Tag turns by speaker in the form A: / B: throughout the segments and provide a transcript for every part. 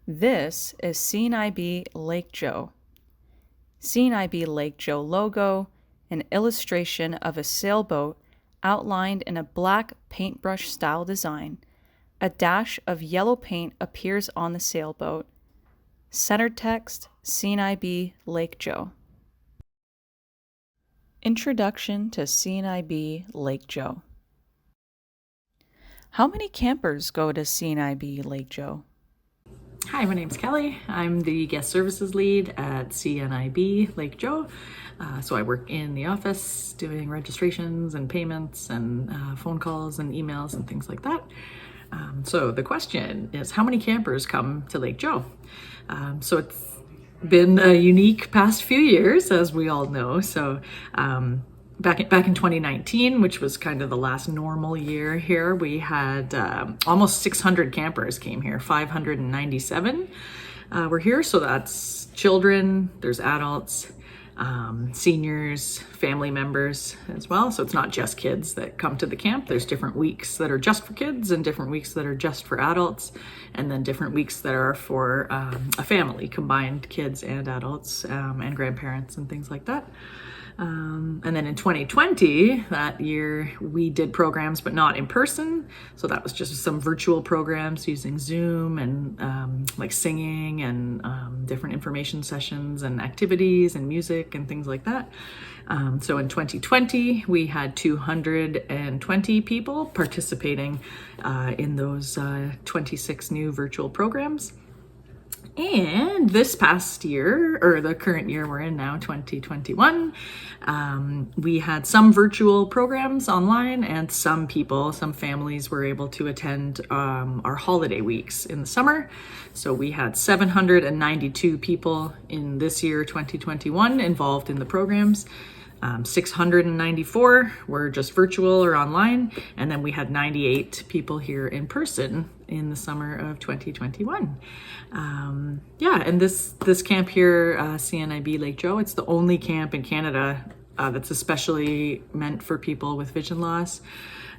A: This is CNIB Lake Joe. CNIB Lake Joe logo, an illustration of a sailboat outlined in a black paintbrush style design. A dash of yellow paint appears on the sailboat. Center text, CNIB Lake Joe. Introduction to CNIB Lake Joe. How many campers go to CNIB Lake Joe?
B: Hi, my name's Kelly. I'm the guest services lead at CNIB Lake Joe. So I work in the office doing registrations and payments and phone calls and emails and things like that. So the question is, how many campers come to Lake Joe? So it's been a unique past few years, as we all know. So back in 2019, which was kind of the last normal year here, we had almost 600 campers came here. 597 were here. So that's children, there's adults, seniors, family members as well. So it's not just kids that come to the camp. There's different weeks that are just for kids and different weeks that are just for adults, and then different weeks that are for a family, combined kids and adults and grandparents and things like that. And then in 2020, that year, we did programs, but not in person. So that was just some virtual programs using Zoom and like singing and different information sessions and activities and music and things like that. So in 2020, we had 220 people participating in those 26 new virtual programs. And this past year, or the current year we're in now, 2021, we had some virtual programs online, and some families were able to attend our holiday weeks in the summer. So we had 792 people in this year, 2021, involved in the programs. 694 were just virtual or online, and then we had 98 people here in person in the summer of 2021. And this camp here, CNIB Lake Joe, it's the only camp in Canada that's especially meant for people with vision loss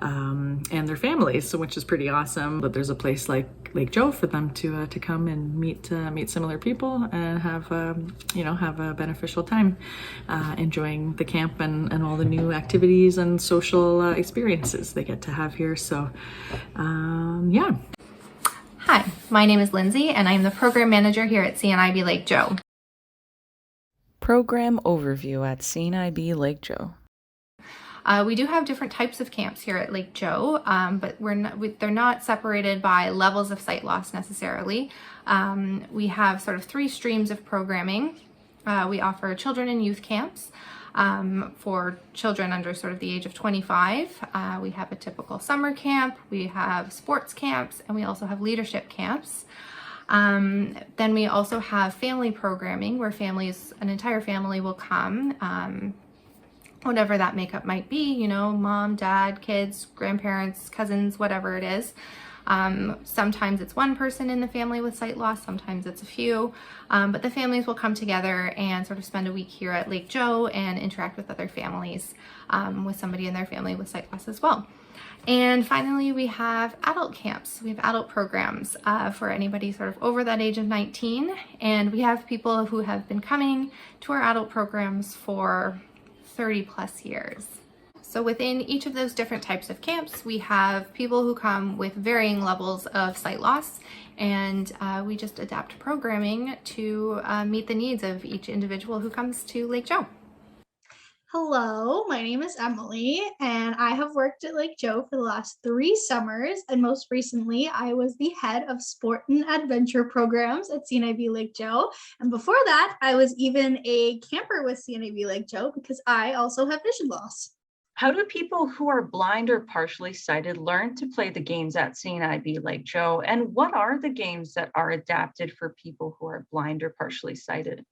B: and their families, so which is pretty awesome. But there's a place like Lake Joe for them to come and meet similar people and have a beneficial time enjoying the camp and all the new activities and social experiences they get to have here. So yeah.
C: Hi, my name is Lindsay, and I'm the program manager here at CNIB Lake Joe.
A: Program overview at CNIB Lake Joe.
C: We do have different types of camps here at Lake Joe, but they're not separated by levels of sight loss necessarily. We have sort of three streams of programming. We offer children and youth camps for children under sort of the age of 25. We have a typical summer camp, we have sports camps, and we also have leadership camps. Then we also have family programming where an entire family will come, whatever that makeup might be, mom, dad, kids, grandparents, cousins, whatever it is. Sometimes it's one person in the family with sight loss, sometimes it's a few, but the families will come together and sort of spend a week here at Lake Joe and interact with other families, with somebody in their family with sight loss as well. And finally, we have adult camps. We have adult programs for anybody sort of over that age of 19, and we have people who have been coming to our adult programs for 30 plus years. So within each of those different types of camps, we have people who come with varying levels of sight loss, and we just adapt programming to meet the needs of each individual who comes to Lake Joe.
D: Hello, my name is Emily, and I have worked at Lake Joe for the last 3 summers, and most recently I was the head of sport and adventure programs at CNIB Lake Joe, and before that I was even a camper with CNIB Lake Joe because I also have vision loss.
E: How do people who are blind or partially sighted learn to play the games at CNIB Lake Joe, and what are the games that are adapted for people who are blind or partially sighted?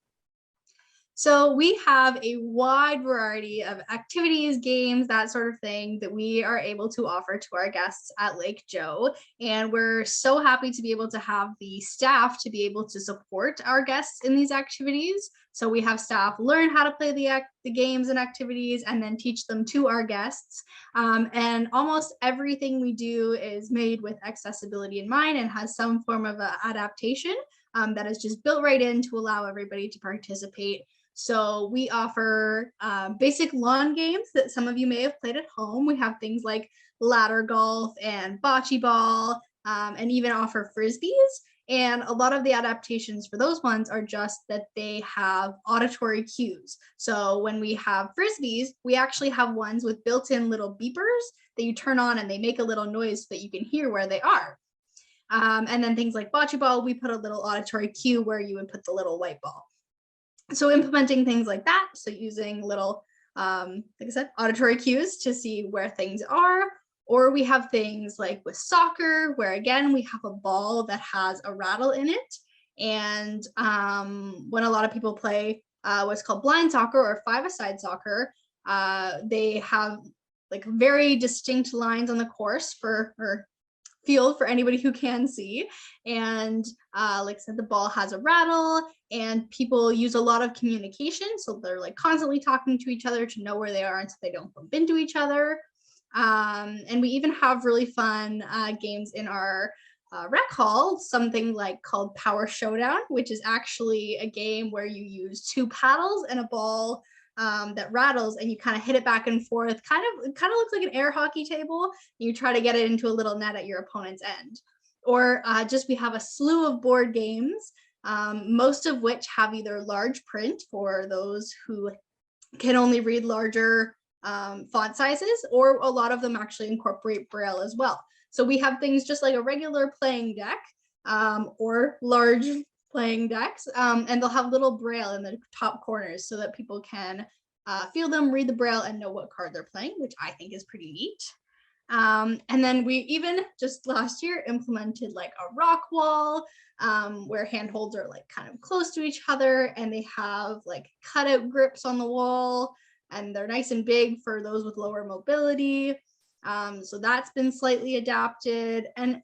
D: So we have a wide variety of activities, games, that sort of thing that we are able to offer to our guests at Lake Joe. And we're so happy to be able to have the staff to be able to support our guests in these activities. So we have staff learn how to play the games and activities and then teach them to our guests. And almost everything we do is made with accessibility in mind and has some form of adaptation. that is just built right in to allow everybody to participate. So we offer basic lawn games that some of you may have played at home. We have things like ladder golf and bocce ball, and even offer frisbees. And a lot of the adaptations for those ones are just that they have auditory cues. So when we have frisbees, we actually have ones with built-in little beepers that you turn on and they make a little noise so that you can hear where they are. And then things like bocce ball, we put a little auditory cue where you would put the little white ball. So implementing things like that, so using little, like I said, auditory cues to see where things are. Or we have things like with soccer, where again, we have a ball that has a rattle in it. And when a lot of people play what's called blind soccer or five-a-side soccer, they have like very distinct lines on the course or field for anybody who can see. And like I said, the ball has a rattle and people use a lot of communication. So they're like constantly talking to each other to know where they are and so they don't bump into each other. And we even have really fun games in our rec hall, something like called Power Showdown, which is actually a game where you use 2 paddles and a ball that rattles and you kind of hit it back and forth. It kind of looks like an air hockey table. You try to get it into a little net at your opponent's end. Or we have a slew of board games, most of which have either large print for those who can only read larger font sizes, or a lot of them actually incorporate Braille as well. So we have things just like a regular playing deck or large playing decks, and they'll have little Braille in the top corners so that people can feel them, read the Braille, and know what card they're playing, which I think is pretty neat. And then we even just last year implemented like a rock wall where handholds are like kind of close to each other and they have like cutout grips on the wall and they're nice and big for those with lower mobility. So that's been slightly adapted, and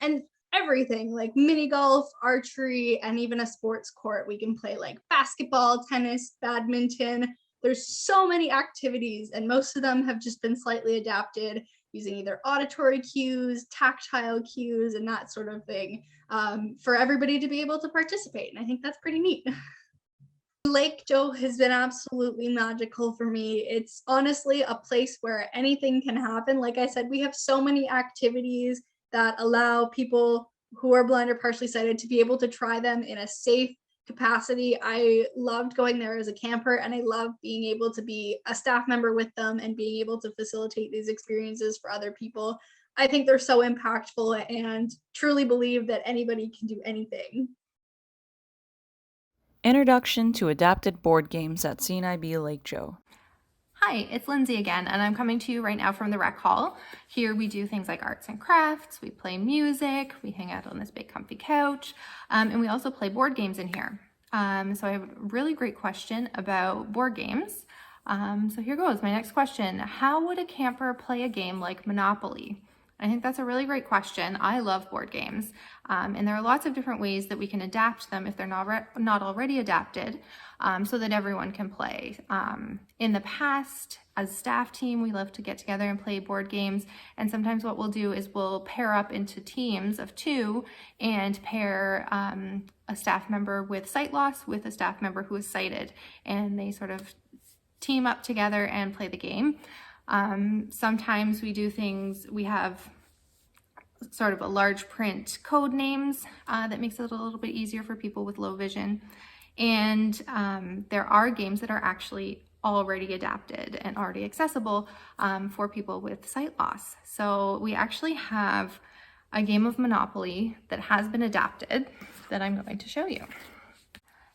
D: everything like mini golf, archery, and even a sports court. We can play like basketball, tennis, badminton. There's so many activities and most of them have just been slightly adapted using either auditory cues, tactile cues, and that sort of thing for everybody to be able to participate. And I think that's pretty neat. Lake Joe has been absolutely magical for me. It's honestly a place where anything can happen. Like I said, we have so many activities that allow people who are blind or partially sighted to be able to try them in a safe capacity. I loved going there as a camper, and I love being able to be a staff member with them and being able to facilitate these experiences for other people. I think they're so impactful and truly believe that anybody can do anything.
A: Introduction to adapted board games at CNIB Lake Joe.
C: Hi, it's Lindsay again, and I'm coming to you right now from the rec hall. Here we do things like arts and crafts, we play music, we hang out on this big comfy couch, and we also play board games in here. So I have a really great question about board games. So here goes, my next question. How would a camper play a game like Monopoly? I think that's a really great question. I love board games, and there are lots of different ways that we can adapt them if they're not already adapted, so that everyone can play. In the past, as a staff team, we love to get together and play board games, and sometimes what we'll do is we'll pair up into teams of 2 and pair a staff member with sight loss with a staff member who is sighted, and they sort of team up together and play the game. Sometimes we do things, we have sort of a large print code names that makes it a little bit easier for people with low vision. And there are games that are actually already adapted and already accessible for people with sight loss. So we actually have a game of Monopoly that has been adapted that I'm going to show you.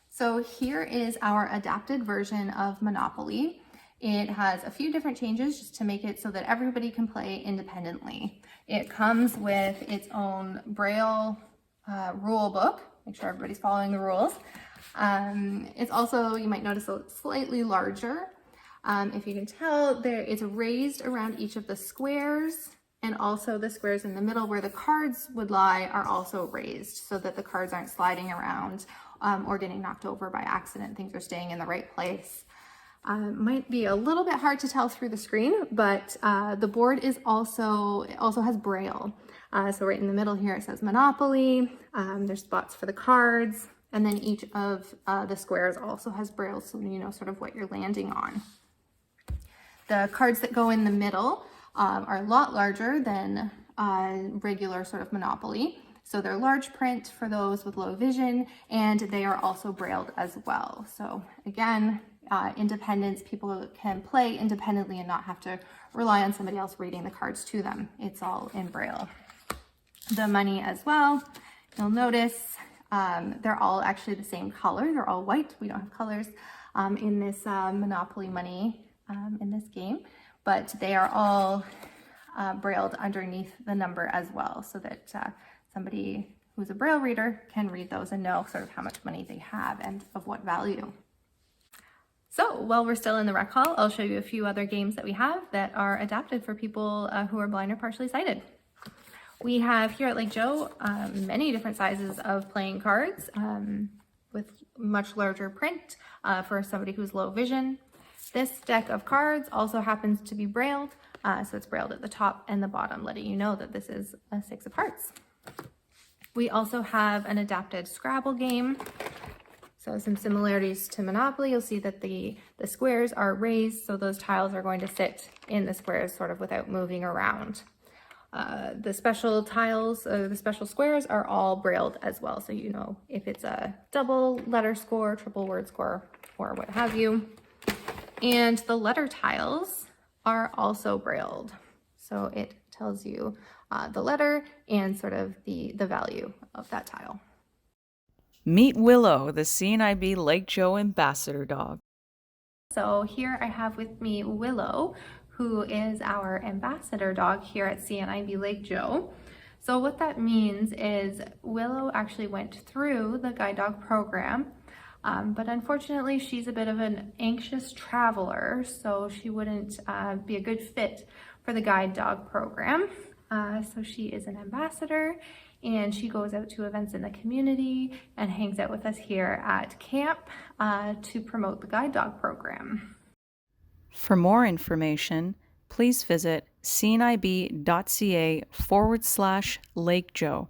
C: So here is our adapted version of Monopoly. It has a few different changes just to make it so that everybody can play independently. It comes with its own Braille rule book. Make sure everybody's following the rules. It's also, you might notice, slightly larger. If you can tell, it's raised around each of the squares, and also the squares in the middle where the cards would lie are also raised so that the cards aren't sliding around or getting knocked over by accident. Things are staying in the right place. Might be a little bit hard to tell through the screen, but the board is also has Braille. So right in the middle here it says Monopoly. There's spots for the cards. And then each of the squares also has braille, so you know sort of what you're landing on. The cards that go in the middle are a lot larger than regular sort of Monopoly. So they're large print for those with low vision, and they are also brailled as well. So again, independence, people can play independently and not have to rely on somebody else reading the cards to them. It's all in braille. The money as well, you'll notice they're all actually the same color. They're all white. We don't have colors in this Monopoly money in this game, but they are all brailled underneath the number as well, so that somebody who's a braille reader can read those and know sort of how much money they have and of what value. So while we're still in the rec hall, I'll show you a few other games that we have that are adapted for people who are blind or partially sighted. We have here at Lake Joe many different sizes of playing cards with much larger print for somebody who's low vision. This deck of cards also happens to be brailled, so it's brailled at the top and the bottom, letting you know that this is a 6 of hearts. We also have an adapted Scrabble game. So some similarities to Monopoly, you'll see that the squares are raised, so those tiles are going to sit in the squares sort of without moving around. The special tiles, the special squares are all brailled as well, so you know if it's a double letter score, triple word score, or what have you. And the letter tiles are also brailled, so it tells you the letter and sort of the value of that tile.
A: Meet Willow, the CNIB Lake Joe ambassador dog.
C: So here I have with me Willow, who is our ambassador dog here at CNIB Lake Joe. So what that means is Willow actually went through the guide dog program, but unfortunately she's a bit of an anxious traveler, so she wouldn't be a good fit for the guide dog program. So she is an ambassador, and she goes out to events in the community and hangs out with us here at camp to promote the guide dog program.
A: For more information, please visit cnib.ca/Lake Joe.